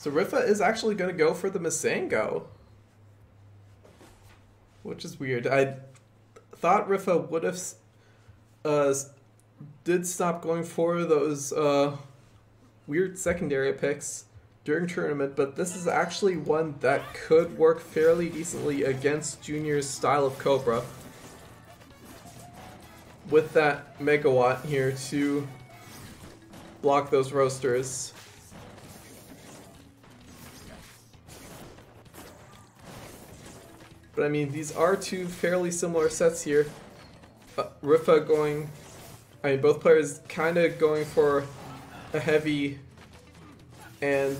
So Ripha is actually going to go for the Masengo. Which is weird. I thought Ripha would have did stop going for those weird secondary picks during tournament, but this is actually one that could work fairly decently against Junior's style of Cobra. With that Megawatt here to block those roasters. But I mean, these are two fairly similar sets here. Ripha going, I mean, both players kind of going for a heavy and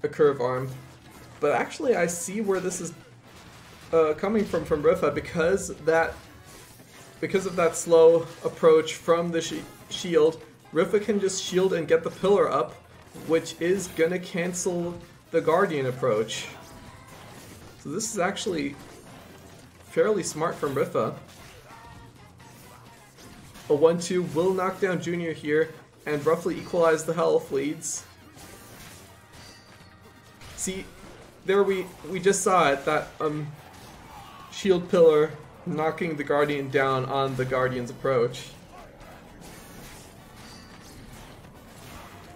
a curve arm. But actually, I see where this is coming from Ripha because of that slow approach from the shield. Ripha can just shield and get the pillar up, which is gonna cancel the Guardian approach. So this is actually fairly smart from Ripha. A 1-2 will knock down Junior here and roughly equalize the health leads. See, there we just saw it, that shield pillar knocking the Guardian down on the Guardian's approach.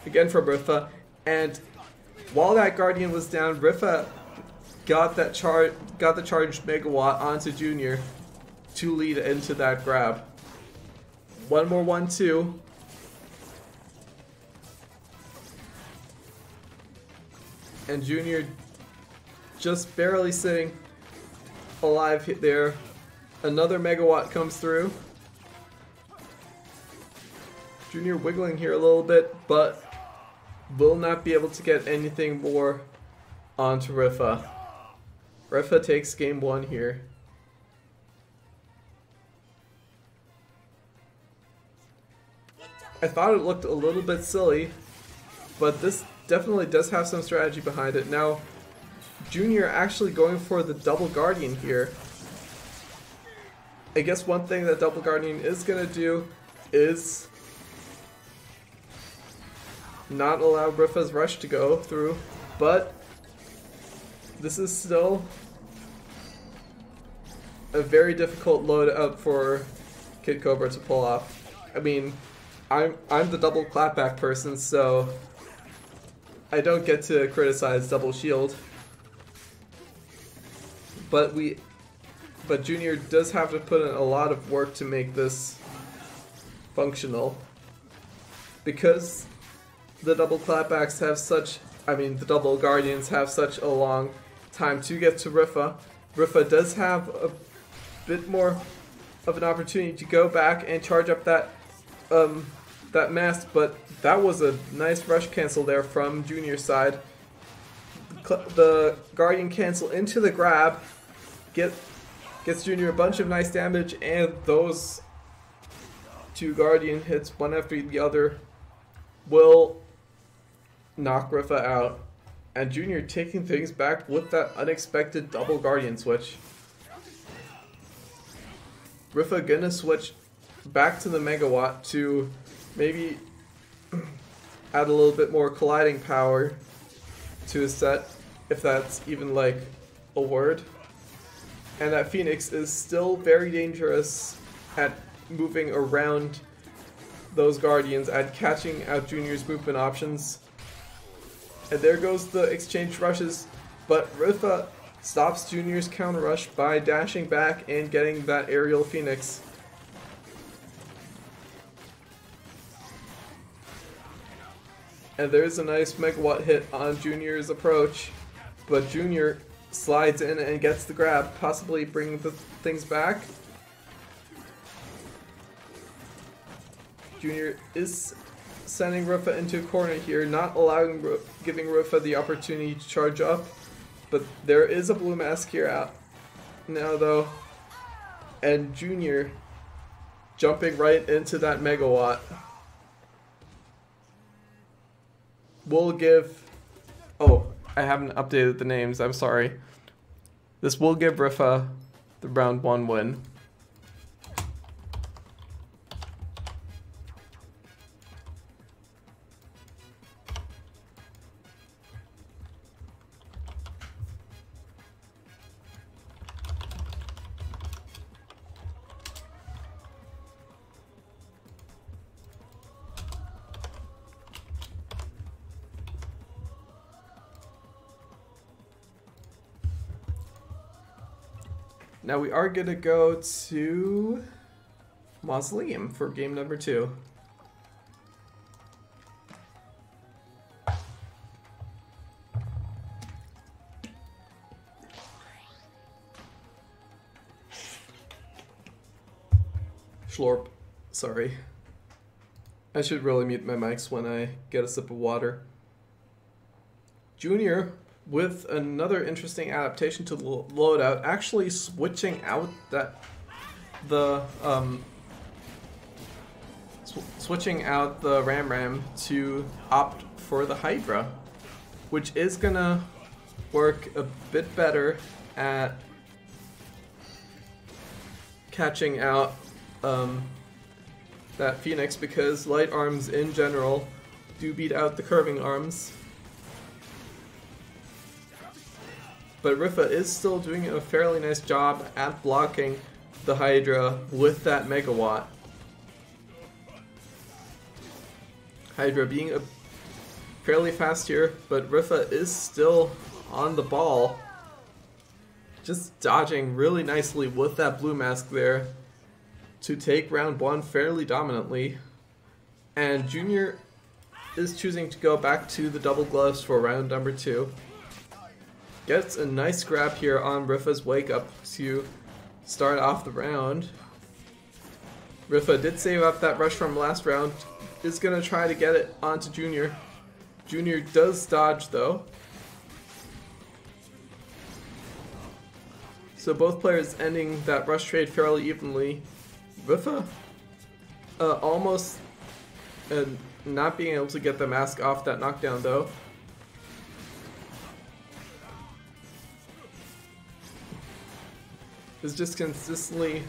Again from Ripha, and while that Guardian was down, Ripha got the charged Megawatt onto Junior to lead into that grab. One more 1-2. And Junior just barely sitting alive there. Another Megawatt comes through. Junior wiggling here a little bit, but will not be able to get anything more onto Ripha. Ripha takes game 1 here. I thought it looked a little bit silly, but this definitely does have some strategy behind it. Now, Junior actually going for the double Guardian here. I guess one thing that double Guardian is going to do is not allow Ripha's rush to go through, but this is still a very difficult load up for Kid Cobra to pull off. I mean, I'm the double clapback person, so I don't get to criticize double shield. But Junior does have to put in a lot of work to make this functional. Because the double clapbacks have such, I mean, the double Guardians have such a long time to get to Ripha. Ripha does have a bit more of an opportunity to go back and charge up that that mast, but that was a nice rush cancel there from Junior's side. The Guardian cancel into the grab, gets Junior a bunch of nice damage, and those two Guardian hits, one after the other, will knock Ripha out. And Junior taking things back with that unexpected double Guardian switch. Ripha gonna switch back to the Megawatt to maybe add a little bit more colliding power to his set, if that's even like a word. And that Phoenix is still very dangerous at moving around those Guardians, at catching out Junior's movement options. And there goes the exchange rushes, but Ripha stops Junior's counter rush by dashing back and getting that aerial Phoenix. And there's a nice Megawatt hit on Junior's approach, but Junior slides in and gets the grab, possibly bringing the things back. Junior is sending Ripha into a corner here, not giving Ripha the opportunity to charge up, but there is a blue mask here out now though, and Junior jumping right into that Megawatt will give, oh, I haven't updated the names, I'm sorry. This will give Ripha the round 1 win. Now we are gonna go to Mausoleum for game number 2. Schlorp. Sorry. I should really mute my mics when I get a sip of water. Junior, with another interesting adaptation to the loadout, actually switching out switching out the Ram to opt for the Hydra, which is gonna work a bit better at catching out that Phoenix, because light arms in general do beat out the curving arms. But Ripha is still doing a fairly nice job at blocking the Hydra with that Megawatt. Hydra being a fairly fast here, but Ripha is still on the ball. Just dodging really nicely with that blue mask there to take round 1 fairly dominantly. And Junior is choosing to go back to the double gloves for round number 2. Gets a nice grab here on Ripha's wake up to start off the round. Ripha did save up that rush from last round, is going to try to get it onto Junior. Junior does dodge though. So both players ending that rush trade fairly evenly. Ripha almost not being able to get the mask off that knockdown though. Is just consistently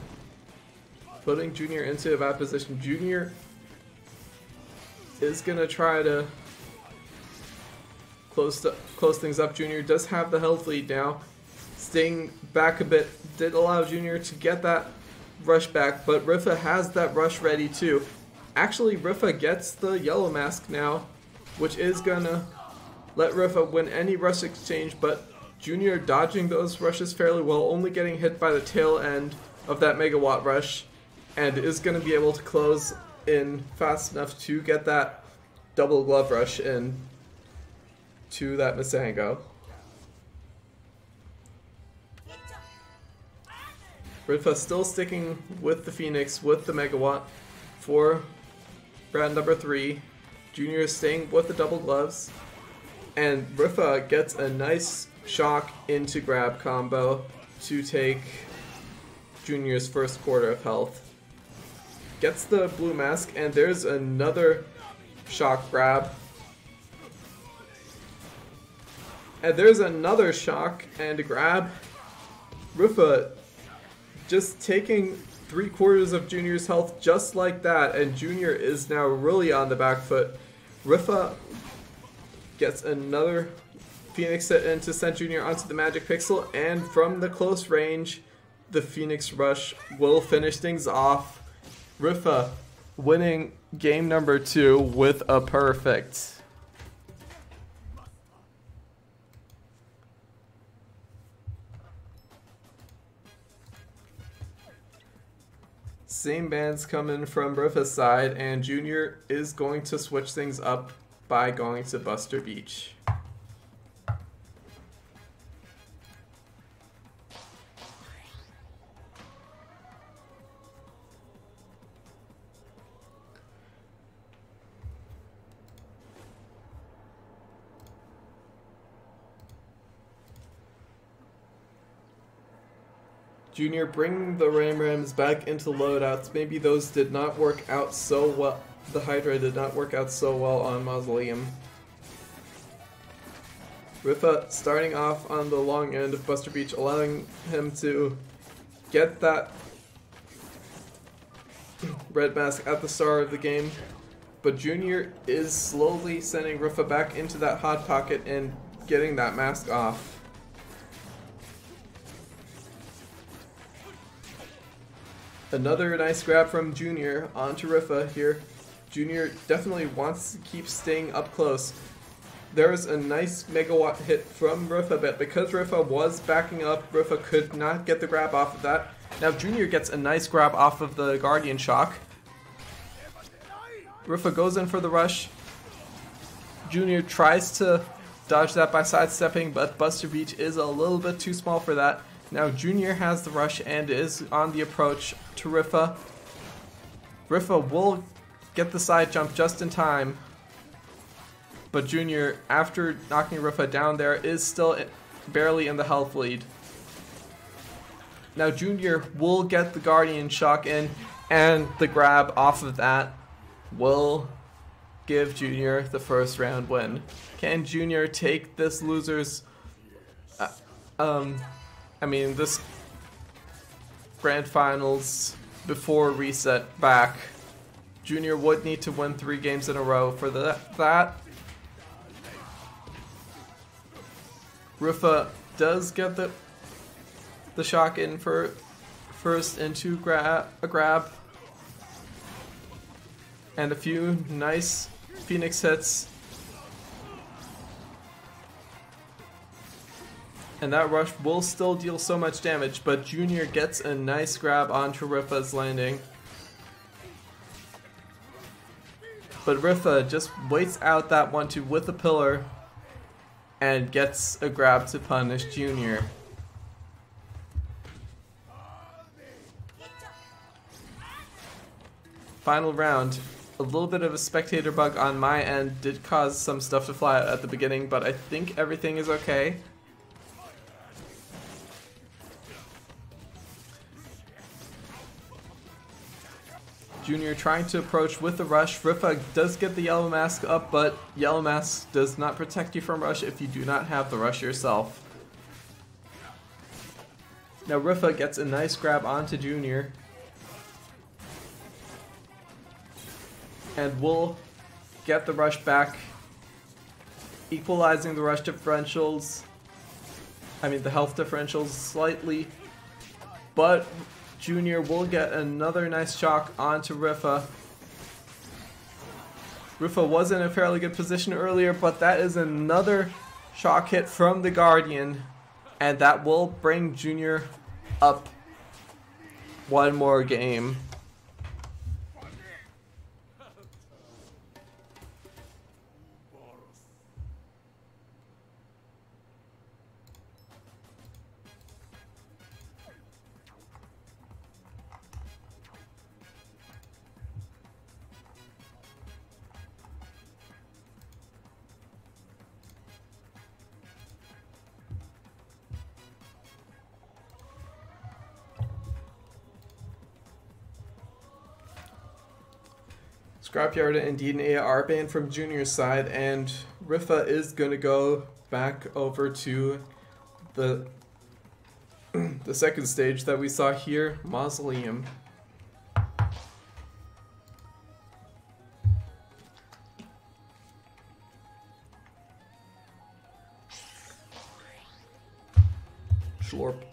putting Junior into a bad position. Junior is gonna try to close things up. Junior does have the health lead now. Staying back a bit did allow Junior to get that rush back, but Ripha has that rush ready too. Actually, Ripha gets the yellow mask now, which is gonna let Ripha win any rush exchange, but Junior dodging those rushes fairly well, only getting hit by the tail end of that Megawatt rush, and is going to be able to close in fast enough to get that double glove rush in to that Masango. Ripha still sticking with the Phoenix, with the Megawatt for round number 3. Junior is staying with the double gloves, and Ripha gets a nice shock into grab combo to take Junior's first quarter of health. Gets the blue mask, and there's another shock grab. And there's another shock and a grab. Ripha just taking 3/4 of Junior's health just like that, and Junior is now really on the back foot. Ripha gets another Phoenix hit in to send Junior onto the Magic Pixel, and from the close range, the Phoenix Rush will finish things off. Ripha winning game number 2 with a perfect. Same bands coming from Ripha's side, and Junior is going to switch things up by going to Buster Beach. Junior bringing the Rams back into loadouts. Maybe those did not work out so well. The Hydra did not work out so well on Mausoleum. Ripha starting off on the long end of Buster Beach, allowing him to get that red mask at the start of the game. But Junior is slowly sending Ripha back into that hot pocket and getting that mask off. Another nice grab from Junior onto Ripha here. Junior definitely wants to keep staying up close. There's a nice megawatt hit from Ripha, but because Ripha was backing up, Ripha could not get the grab off of that. Now Junior gets a nice grab off of the Guardian Shock. Ripha goes in for the rush. Junior tries to dodge that by sidestepping, but Buster Beach is a little bit too small for that. Now Junior has the rush and is on the approach to Ripha. Ripha will get the side jump just in time, but Junior, after knocking Ripha down there, is still barely in the health lead. Now Junior will get the Guardian Shock in, and the grab off of that will give Junior the first round win. Can Junior take this loser's, this grand finals before reset back? Junior would need to win 3 games in a row for that. Ripha does get the shock in for first into a grab. And a few nice Phoenix hits. And that rush will still deal so much damage, but Junior gets a nice grab onto Ripha's landing. But Ripha just waits out that 1-2 with a pillar and gets a grab to punish Junior. Final round. A little bit of a spectator bug on my end did cause some stuff to fly out at the beginning, but I think everything is okay. Junior trying to approach with the rush. Ripha does get the yellow mask up, but yellow mask does not protect you from rush if you do not have the rush yourself. Now Ripha gets a nice grab onto Junior. And will get the rush back, equalizing the rush differentials. The health differentials slightly. But Junior will get another nice shock onto Ripha. Ripha was in a fairly good position earlier, but that is another shock hit from the Guardian. And that will bring Junior up one more game. Scrapyard and Indeed and Aya are banned from Junior's side, and Ripha is going to go back over to the second stage that we saw here, Mausoleum. Schlorp.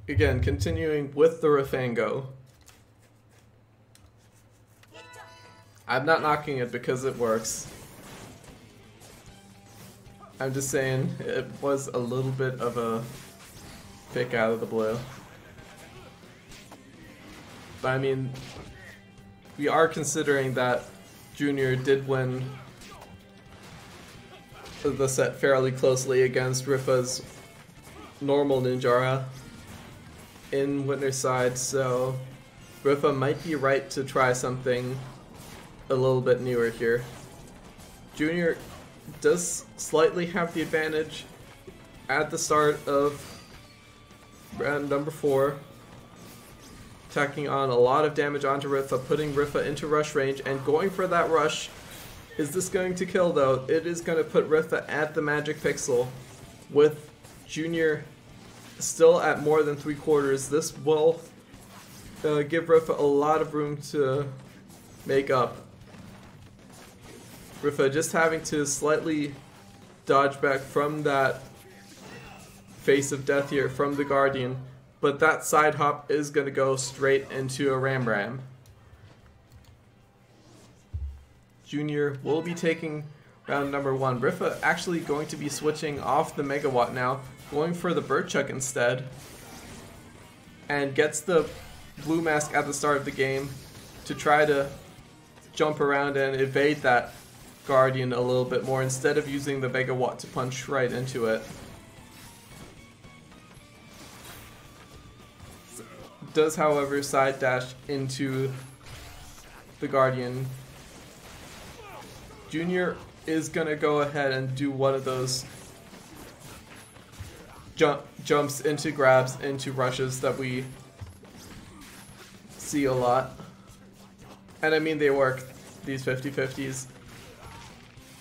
Again, continuing with the Rifango. I'm not knocking it because it works. I'm just saying it was a little bit of a pick out of the blue. But we are considering that Junior did win the set fairly closely against Ripha's normal Ninjara in winner's side, so Ripha might be right to try something a little bit newer here. Junior does slightly have the advantage at the start of round number 4, tacking on a lot of damage onto Ripha, putting Ripha into rush range and going for that rush. Is this going to kill though? It is going to put Ripha at the magic pixel with Junior still at more than 3/4. This will give Ripha a lot of room to make up. Ripha just having to slightly dodge back from that face of death here from the Guardian, but that side hop is going to go straight into a Ram Ram. Junior will be taking round number 1. Ripha actually going to be switching off the Megawatt now, going for the Bird Chuck instead, and gets the blue mask at the start of the game to try to jump around and evade that Guardian a little bit more instead of using the Megawatt to punch right into it. Does, however, side dash into the Guardian. Junior is gonna go ahead and do one of those jumps into grabs, into rushes that we see a lot. And I mean, they work, these 50-50s.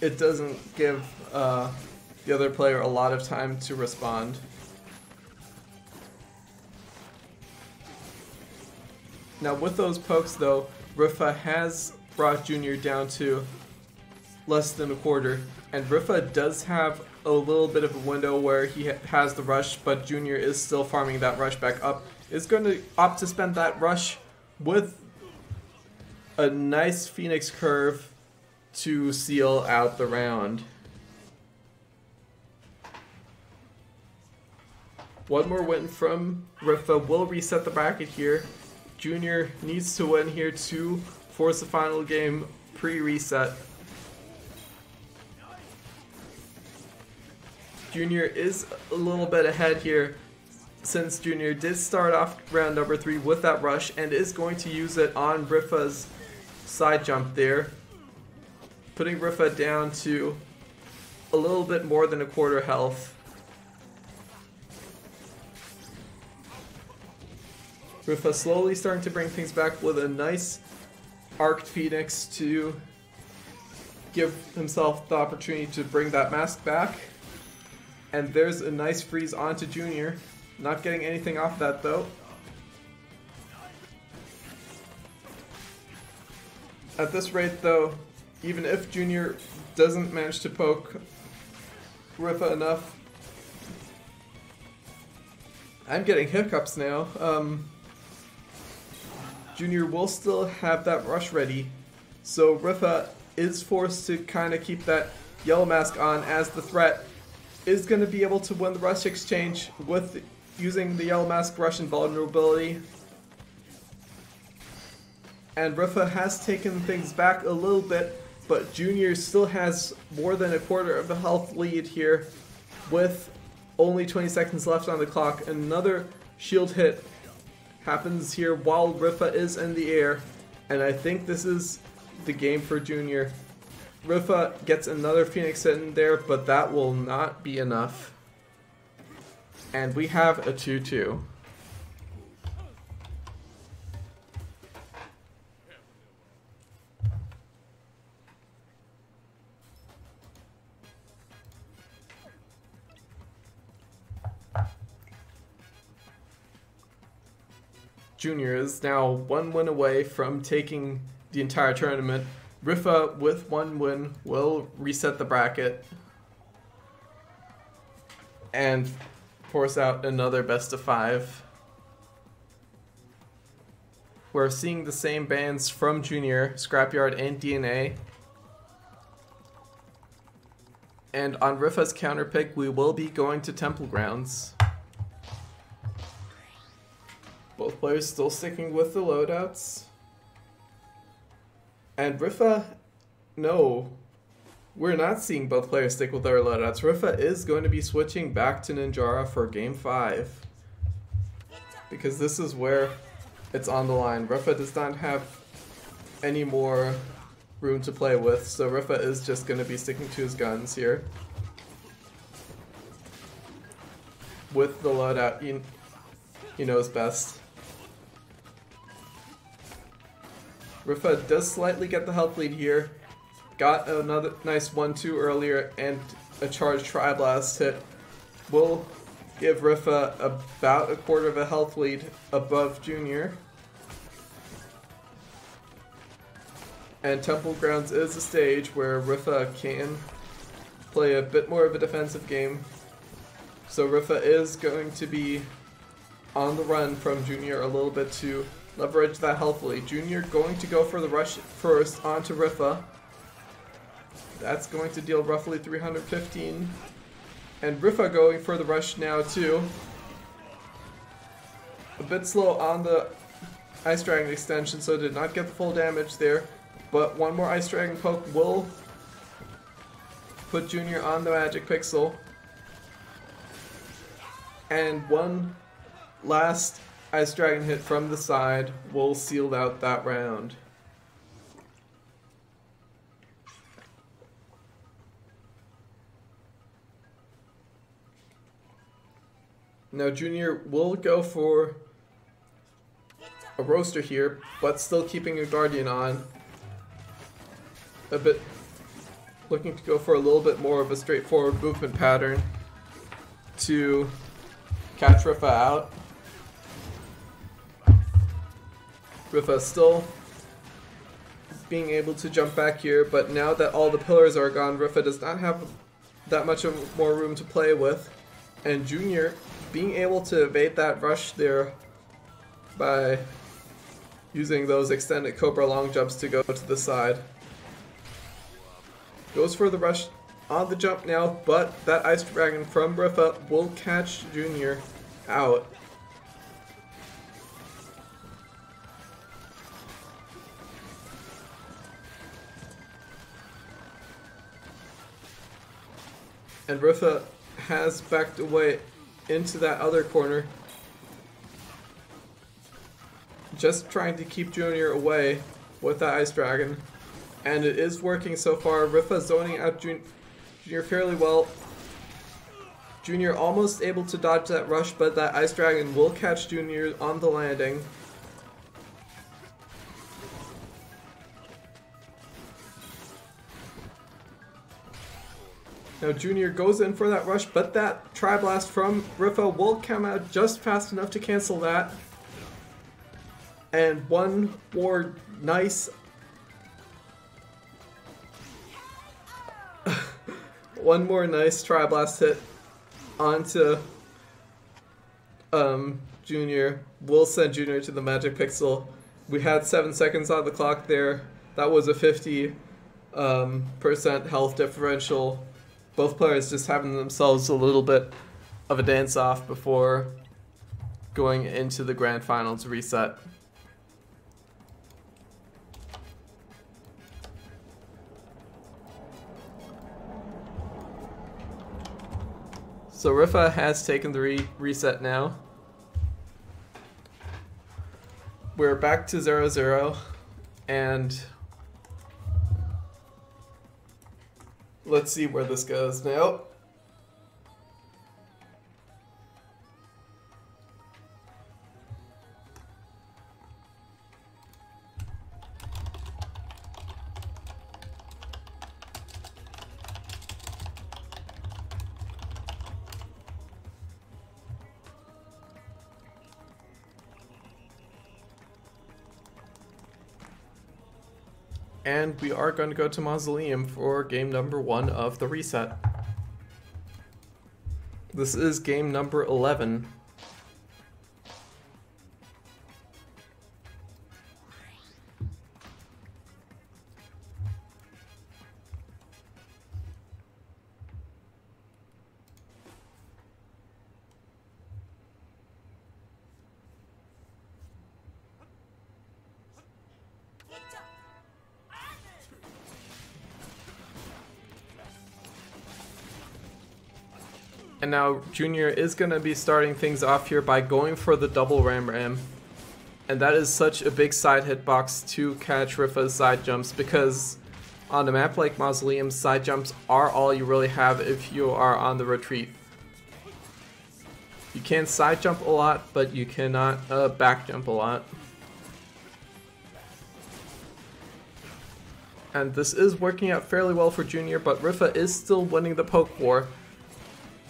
It doesn't give the other player a lot of time to respond. Now with those pokes though, Ripha has brought Junior down to less than a quarter, and Ripha does have a little bit of a window where he has the rush, but Junior is still farming that rush back up. Is going to opt to spend that rush with a nice Phoenix curve to seal out the round. One more win from Ripha will reset the bracket here. Junior needs to win here to force the final game pre-reset. Junior is a little bit ahead here since Junior did start off round number 3 with that rush and is going to use it on Ripha's side jump there, putting Ripha down to a little bit more than a quarter health. Ripha slowly starting to bring things back with a nice arced Phoenix to give himself the opportunity to bring that mask back. And there's a nice freeze onto Junior. Not getting anything off that though. At this rate though, even if Junior doesn't manage to poke Ripha enough, I'm getting hiccups now. Junior will still have that rush ready, so Ripha is forced to kind of keep that yellow mask on as the threat is going to be able to win the rush exchange with using the yellow mask rush invulnerability. And Ripha has taken things back a little bit, but Junior still has more than a quarter of the health lead here with only 20 seconds left on the clock. Another shield hit happens here while Ripha is in the air, and I think this is the game for Junior. Ripha gets another Phoenix hit in there, but that will not be enough. And we have a 2-2. Junior is now one win away from taking the entire tournament. Ripha with one win will reset the bracket and force out another best of 5. We're seeing the same bans from Junior, Scrapyard and DNA. And on Ripha's counter pick, we will be going to Temple Grounds. Both players still sticking with the loadouts. And Ripha, no, we're not seeing both players stick with their loadouts. Ripha is going to be switching back to Ninjara for Game 5. Because this is where it's on the line. Ripha does not have any more room to play with, so Ripha is just going to be sticking to his guns here. With the loadout, he knows best. Ripha does slightly get the health lead here. Got another nice 1-2 earlier, and a charged Tri-Blast hit will give Ripha about a quarter of a health lead above Junior. And Temple Grounds is a stage where Ripha can play a bit more of a defensive game. So Ripha is going to be on the run from Junior a little bit to leverage that healthily. Junior going to go for the rush first onto Ripha. That's going to deal roughly 315. And Ripha going for the rush now too. A bit slow on the Ice Dragon extension, so did not get the full damage there. But one more Ice Dragon poke will put Junior on the Magic Pixel. And one last Ice Dragon hit from the side will seal out that round. Now Junior will go for a roaster here, but still keeping a Guardian on. A bit looking to go for a little bit more of a straightforward movement pattern to catch Ripha out. Ripha still being able to jump back here, but now that all the pillars are gone, Ripha does not have that much more room to play with. And Junior being able to evade that rush there by using those extended Cobra long jumps to go to the side. Goes for the rush on the jump now, but that Ice Dragon from Ripha will catch Junior out. And Ripha has backed away into that other corner, just trying to keep Junior away with that Ice Dragon. And it is working so far. Ripha zoning out Junior fairly well. Junior almost able to dodge that rush, but that Ice Dragon will catch Junior on the landing. Now Junior goes in for that rush, but that Tri-Blast from Ripha will come out just fast enough to cancel that. And one more nice Tri-Blast hit onto Junior will send Junior to the Magic Pixel. We had 7 seconds on the clock there. That was a 50% health differential. Both players just having themselves a little bit of a dance-off before going into the grand final to reset. So Ripha has taken the reset now. We're back to 0-0, and let's see where this goes now. And we are going to go to Mausoleum for game number 1 of the reset. This is game number 11. And now Junior is going to be starting things off here by going for the double Ram Ram. And that is such a big side hitbox to catch Ripha's side jumps, because on a map like Mausoleum, side jumps are all you really have if you are on the retreat. You can side jump a lot, but you cannot back jump a lot. And this is working out fairly well for Junior, but Ripha is still winning the poke war.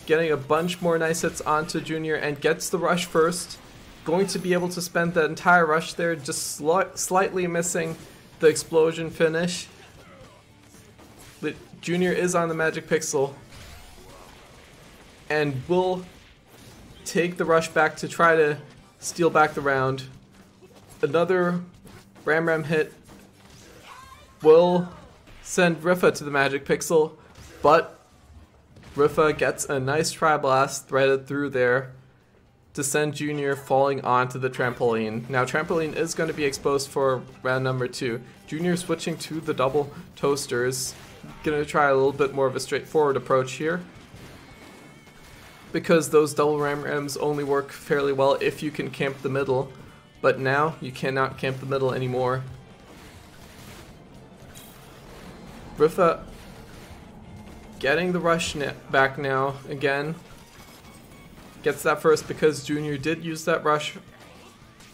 Getting a bunch more nice hits onto Junior and gets the rush first. Going to be able to spend the entire rush there, just slightly missing the explosion finish. But Junior is on the Magic Pixel and will take the rush back to try to steal back the round. Another Ram hit will send Ripha to the Magic Pixel, but Ripha gets a nice Tri-Blast threaded through there to send Junior falling onto the trampoline. Now trampoline is going to be exposed for round number 2. Junior switching to the double toasters. Going to try a little bit more of a straightforward approach here, because those double Rams only work fairly well if you can camp the middle, but now you cannot camp the middle anymore. Ripha getting the rush back now again. Gets that first because Junior did use that rush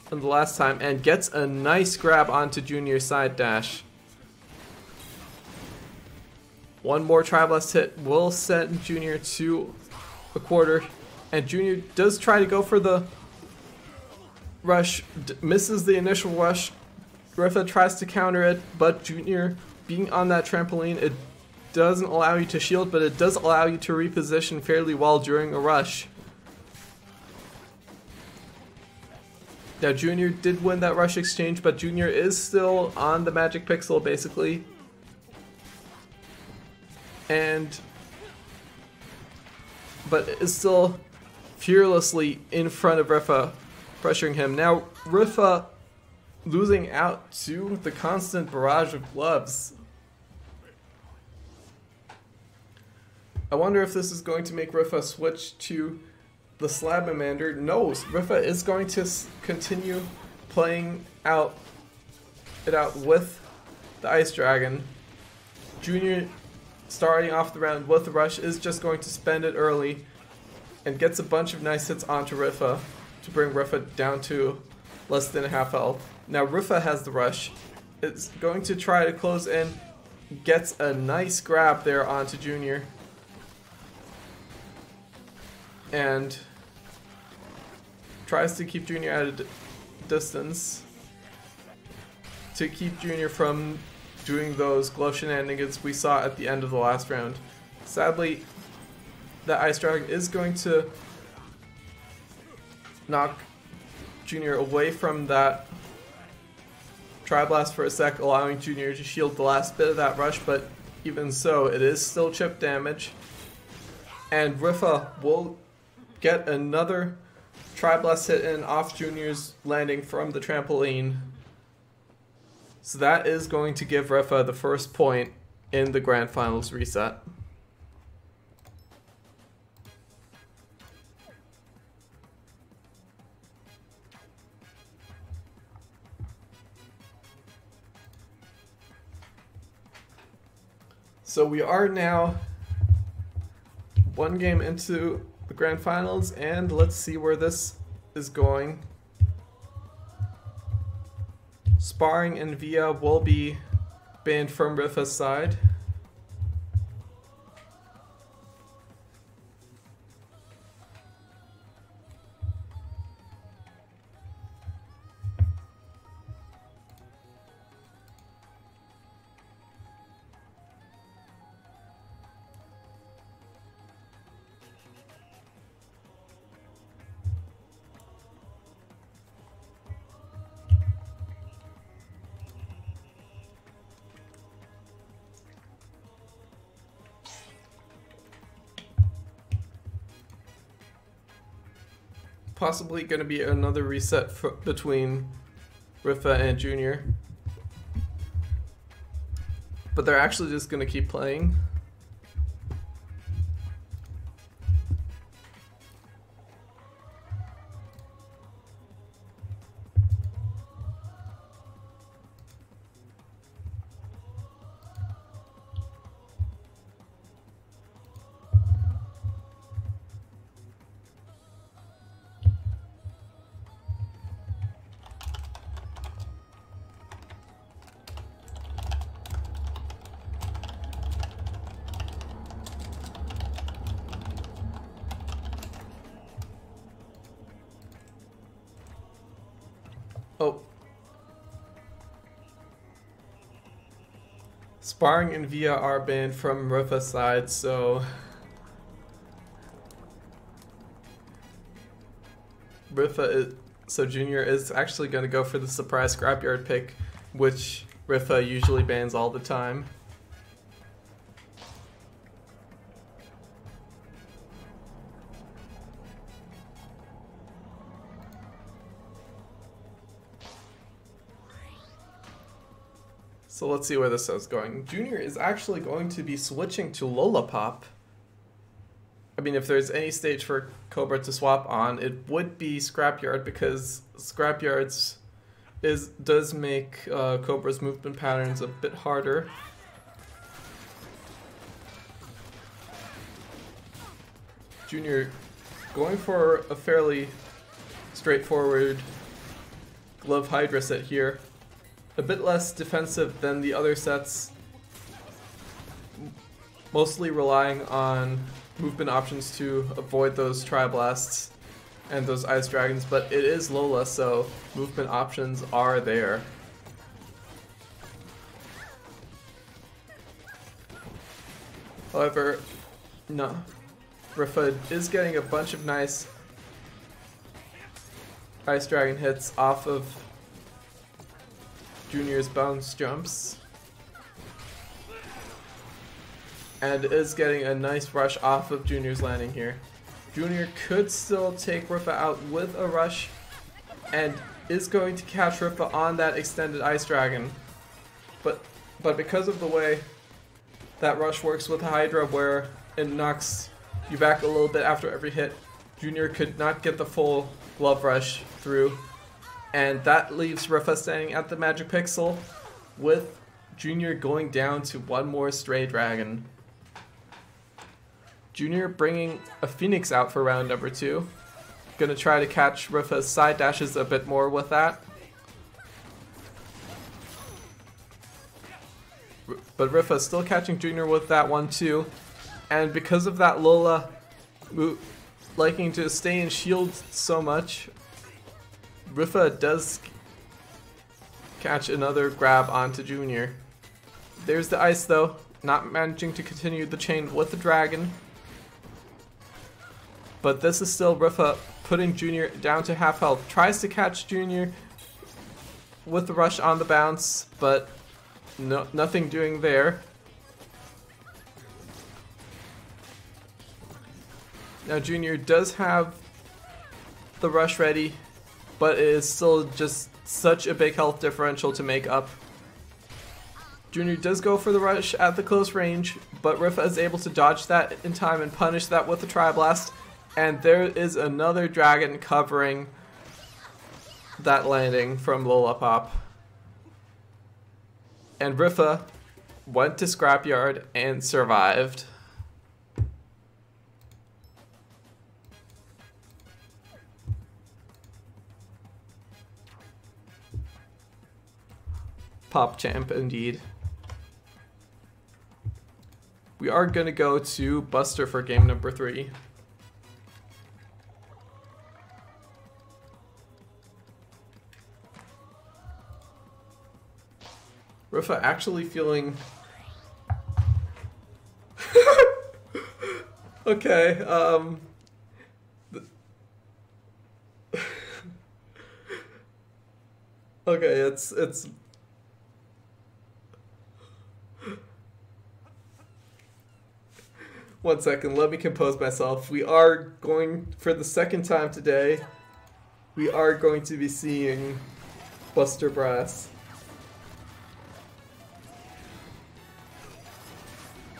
from the last time, and gets a nice grab onto Junior's side dash. One more Tri-Blast hit will send Junior to a quarter, and Junior does try to go for the rush, misses the initial rush. Ripha tries to counter it, but Junior being on that trampoline, it doesn't allow you to shield, but it does allow you to reposition fairly well during a rush. Now Junior did win that rush exchange, but Junior is still on the Magic Pixel basically. But is still fearlessly in front of Ripha, pressuring him. Now Ripha losing out to the constant barrage of gloves. I wonder if this is going to make Ripha switch to the Slabamander. No, Ripha is going to continue playing it out with the Ice Dragon. Junior, starting off the round with the rush, is just going to spend it early and gets a bunch of nice hits onto Ripha to bring Ripha down to less than half health. Now Ripha has the rush. It's going to try to close in, gets a nice grab there onto Junior, and tries to keep Junior at a distance to keep Junior from doing those glove shenanigans we saw at the end of the last round. Sadly, the Ice Dragon is going to knock Junior away from that Tri-Blast for a sec, allowing Junior to shield the last bit of that rush, but even so, it is still chip damage. And Ripha will get another Tri-Blast hit in off Junior's landing from the trampoline. So that is going to give Ripha the first point in the Grand Finals reset. So we are now one game into the Grand Finals, and let's see where this is going. Sparring and Via will be banned from Ripha's side. Possibly going to be another reset between Ripha and Junior, but they're actually just going to keep playing. Oh. Sparring and Via are banned from Ripha's side, so Ripha is So Junior is actually going to go for the surprise scrapyard pick, which Ripha usually bans all the time. So let's see where this is going. Junior is actually going to be switching to Lollipop. I mean, if there's any stage for Cobra to swap on, it would be Scrapyard, because Scrapyards does make Cobra's movement patterns a bit harder. Junior going for a fairly straightforward Glove Hydra set here. A bit less defensive than the other sets, mostly relying on movement options to avoid those Tri-Blasts and those Ice Dragons, but it is Lola, so movement options are there. However, no. Ripha is getting a bunch of nice Ice Dragon hits off of Junior's bounce jumps, and is getting a nice rush off of Junior's landing here. Junior could still take Ripha out with a rush, and is going to catch Ripha on that extended Ice Dragon, but because of the way that rush works with Hydra, where it knocks you back a little bit after every hit, Junior could not get the full glove rush through. And that leaves Ripha standing at the Magic Pixel, with Junior going down to one more Stray Dragon. Junior bringing a Phoenix out for round number 2. Gonna try to catch Ripha's side dashes a bit more with that. But Ripha still catching Junior with that one too. And because of that Lola liking to stay in shield so much, Ripha does catch another grab onto Junior. There's the ice though, not managing to continue the chain with the dragon. But this is still Ripha putting Junior down to half health. Tries to catch Junior with the rush on the bounce, but nothing doing there. Now Junior does have the rush ready, but it is still just such a big health differential to make up. Junior does go for the rush at the close range, but Ripha is able to dodge that in time and punish that with the Tri-Blast. And there is another dragon covering that landing from Lollipop. And Ripha went to Scrapyard and survived. Pop champ indeed. We are going to go to Buster for game number 3. Ripha actually feeling... okay, okay, it's... One second, let me compose myself. We are going, for the second time today, we are going to be seeing Buster Brass.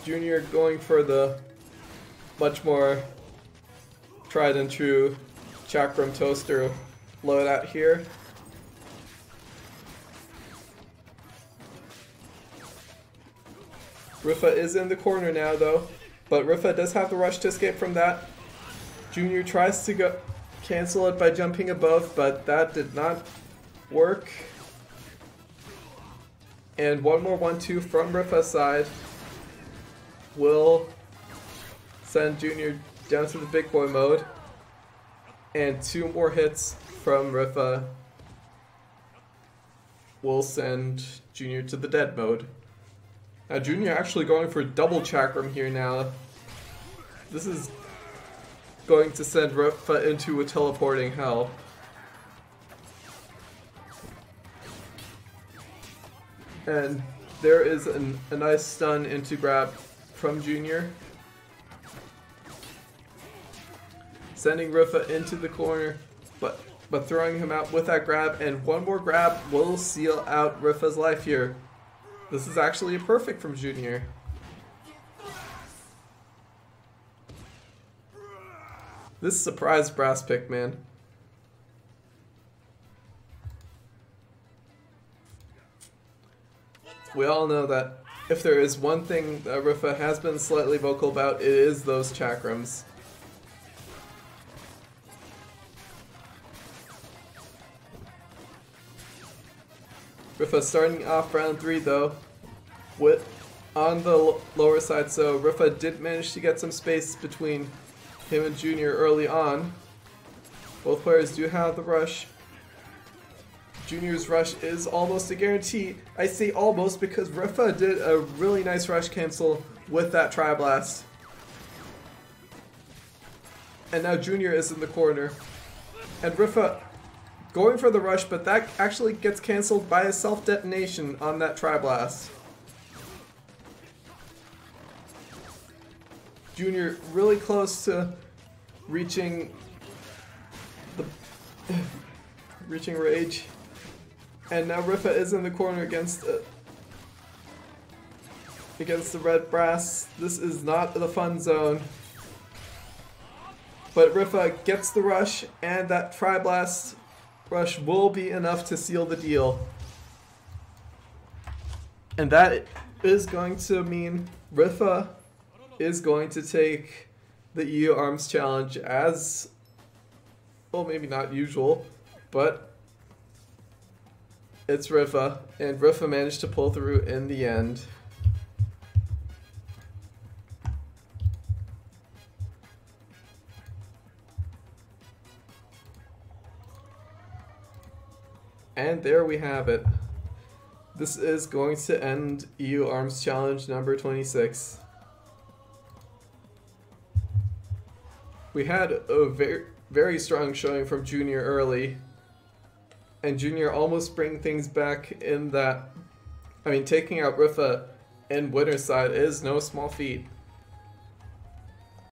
Junior going for the much more tried and true Chakram Toaster loadout here. Ripha is in the corner now though, but Ripha does have the rush to escape from that. Junior tries to go cancel it by jumping above, but that did not work. And one more 1-2 from Ripha's side will send Junior down to the big boy mode, and 2 more hits from Ripha will send Junior to the dead mode. Now Junior actually going for double Chakram here now. This is going to send Ripha into a teleporting hell. And there is a nice stun into grab from Junior. Sending Ripha into the corner, but throwing him out with that grab, and one more grab will seal out Ripha's life here. This is actually a perfect from Junior. This surprise brass pick, man. We all know that if there is one thing that Ripha has been slightly vocal about, it is those chakrams. Ripha starting off round 3 though, with on the lower side, so Ripha did manage to get some space between him and Junior early on. Both players do have the rush. Junior's rush is almost a guarantee. I say almost because Ripha did a really nice rush cancel with that Tri-Blast. And now Junior is in the corner. And Ripha going for the rush, but that actually gets cancelled by a self-detonation on that Tri-Blast. Junior really close to reaching the reaching rage. And now Ripha is in the corner against the red brass. This is not the fun zone. But Ripha gets the rush, and that Tri-Blast rush will be enough to seal the deal. And that is going to mean Ripha is going to take the EU Arms Challenge as, well, maybe not usual, but it's Ripha, and Ripha managed to pull through in the end. And there we have it. This is going to end EU Arms Challenge number 26. We had a very strong showing from Junior early, and Junior almost bring things back in that, I mean, taking out Ripha in winner's side is no small feat.